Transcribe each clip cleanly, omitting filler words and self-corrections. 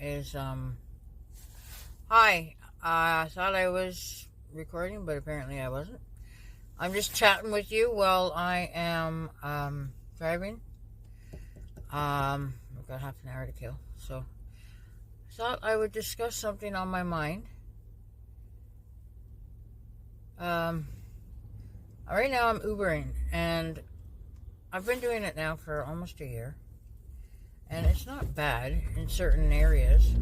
is hi. I thought I was recording, but apparently I wasn't. I'm just chatting with you while I am driving. I've got half an hour to kill, so I thought I would discuss something on my mind. Right now I'm Ubering, and I've been doing it now for almost a year. And it's not bad in certain areas,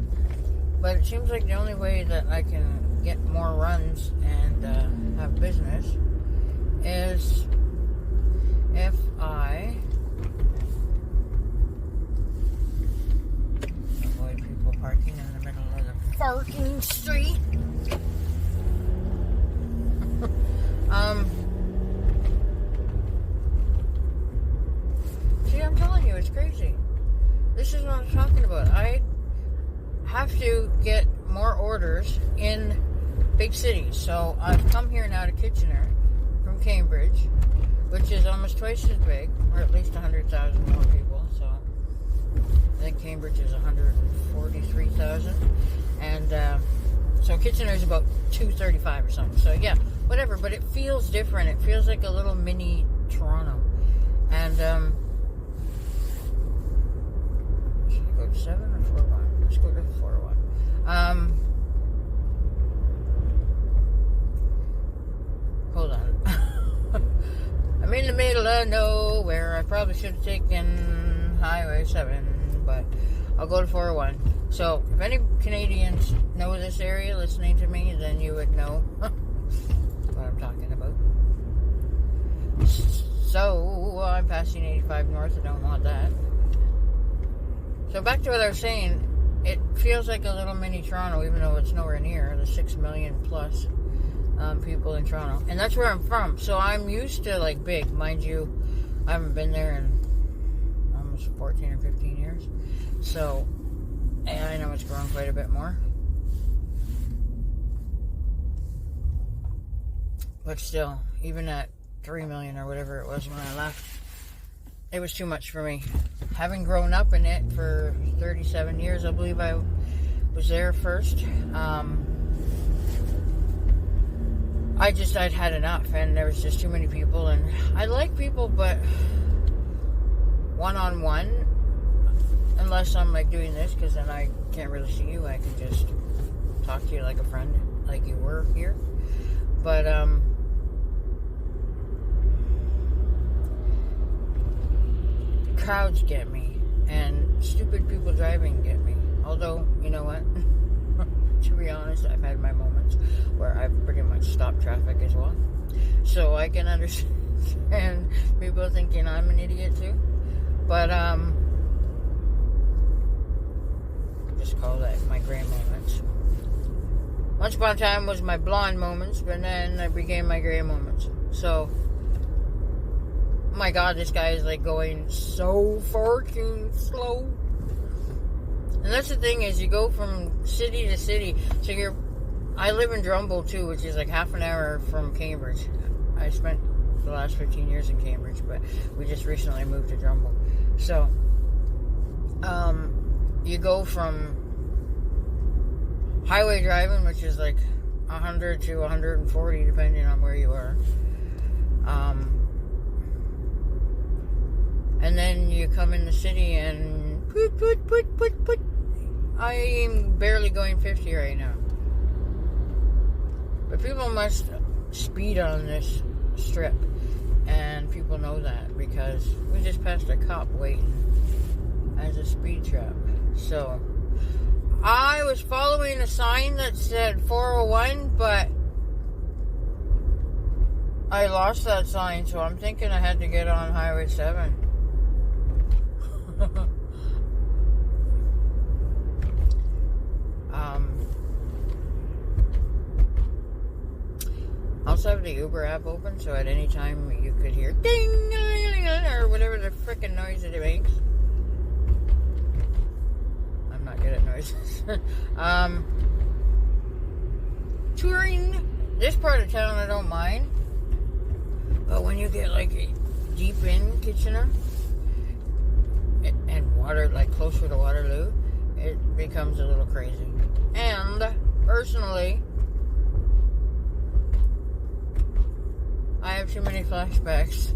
but it seems like the only way that I can get more runs and have business is if I avoid people parking in the middle of the parking street. See, I'm telling you, it's crazy. This is what I'm talking about. I have to get more orders in big cities. So I've come here now to Kitchener from Cambridge, which is almost twice as big, or at least 100,000 more people. So I think Cambridge is 143,000. And so Kitchener is about 235 or something. So yeah, whatever. But it feels different. It feels like a little mini Toronto. And go to 7 or 4-1? Let's go to 4-1. Hold on. I'm in the middle of nowhere. I probably should have taken Highway 7, but I'll go to 401. So, if any Canadians know this area listening to me, then you would know what I'm talking about. So, I'm passing 85 north. I don't want that. So back to what I was saying, it feels like a little mini Toronto, even though it's nowhere near the 6 million plus people in Toronto. And that's where I'm from. So I'm used to like big. Mind you, I haven't been there in almost 14 or 15 years. So, and I know it's grown quite a bit more. But still, even at 3 million or whatever it was when I left, it was too much for me. Having grown up in it for 37 years, I believe I was there first. I'd had enough, and there was just too many people. And I like people, but one-on-one, unless I'm like doing this, because then I can't really see you. I can just talk to you like a friend, like you were here. But crowds get me, and stupid people driving get me. Although, you know what? To be honest, I've had my moments where I've pretty much stopped traffic as well. So I can understand people thinking I'm an idiot too. But just call that my gray moments. Once upon a time was my blonde moments, but then it became my gray moments. So, oh my God, this guy is like going so fucking slow. And that's the thing, is you go from city to city. So I live in Drumble too, which is like half an hour from Cambridge. I spent the last 15 years in Cambridge, but we just recently moved to Drumble. So, you go from highway driving, which is like 100 to 140 depending on where you are. And then you come in the city and put. I'm barely going 50 right now. But people must speed on this strip. And people know that because we just passed a cop waiting as a speed trap. So, I was following a sign that said 401, but I lost that sign, so I'm thinking I had to get on Highway 7. Also have the Uber app open, so at any time you could hear ding or whatever the frickin' noise that it makes. I'm not good at noises. Touring this part of town, I don't mind, but when you get like deep in Kitchener and water, like closer to Waterloo, it becomes a little crazy. And personally, I have too many flashbacks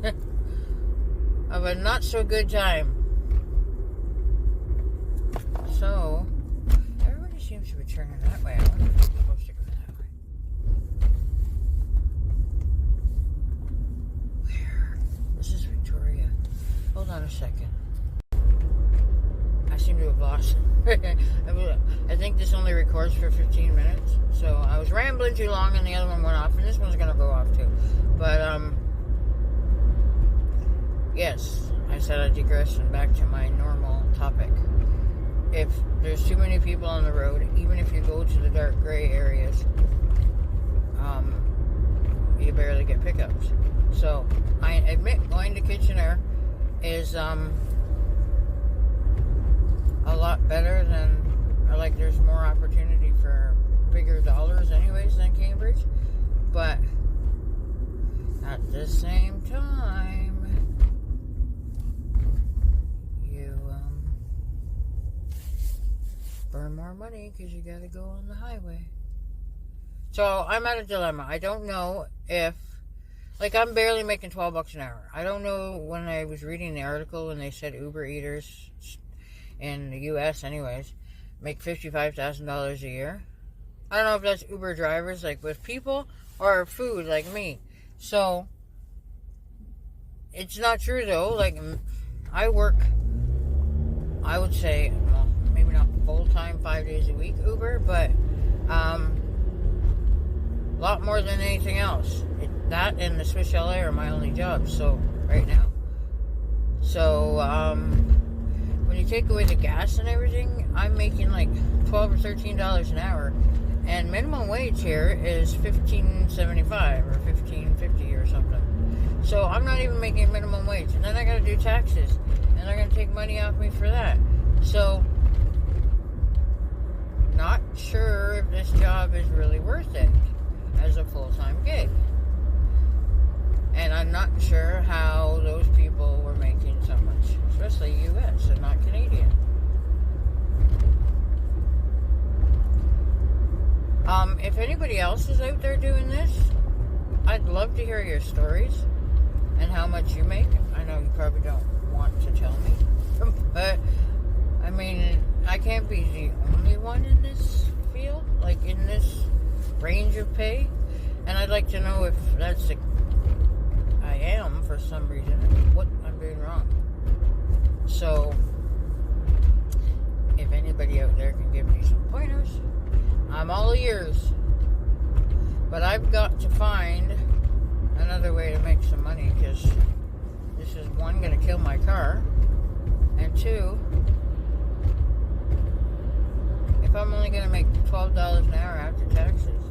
of a not so good time. So, everybody seems to be turning that way. I wonder if I'm supposed to go that way. Where? This is Victoria. Hold on a second. I seem to have lost. I think this only records for 15 minutes. So I was rambling too long and the other one went off. And this one's going to go off too. But, yes. I said I digressed and back to my normal topic. If there's too many people on the road, even if you go to the dark gray areas, you barely get pickups. So I admit going to Kitchener is a lot better than, or like there's more opportunity for bigger dollars anyways than Cambridge, but at the same time you burn more money because you gotta go on the highway. So I'm at a dilemma. I don't know if, like, I'm barely making $12 an hour. I don't know, when I was reading the article and they said Uber eaters in the U.S. anyways make $55,000 a year. I don't know if that's Uber drivers, like with people, or food, like me. So it's not true though. Like, I work, I would say, well, maybe not full-time 5 days a week Uber, but a lot more than anything else. That and the Swiss Chalet are my only jobs, so right now. So when you take away the gas and everything, I'm making like $12 or $13 an hour, and minimum wage here is $15.75 or $15.50 or something. So I'm not even making minimum wage, and then I got to do taxes, and they're going to take money off me for that. So not sure if this job is really worth it as a full-time gig. And I'm not sure how those people were making so much, especially U.S. and not Canadian. If anybody else is out there doing this, I'd love to hear your stories and how much you make. I know you probably don't want to tell me, but I mean, I can't be the only one in this field, like in this range of pay. And I'd like to know if that's the I am for some reason, what I'm doing wrong. So if anybody out there can give me some pointers, I'm all ears. But I've got to find another way to make some money, because this is, one, going to kill my car, and two, if I'm only going to make $12 an hour after taxes,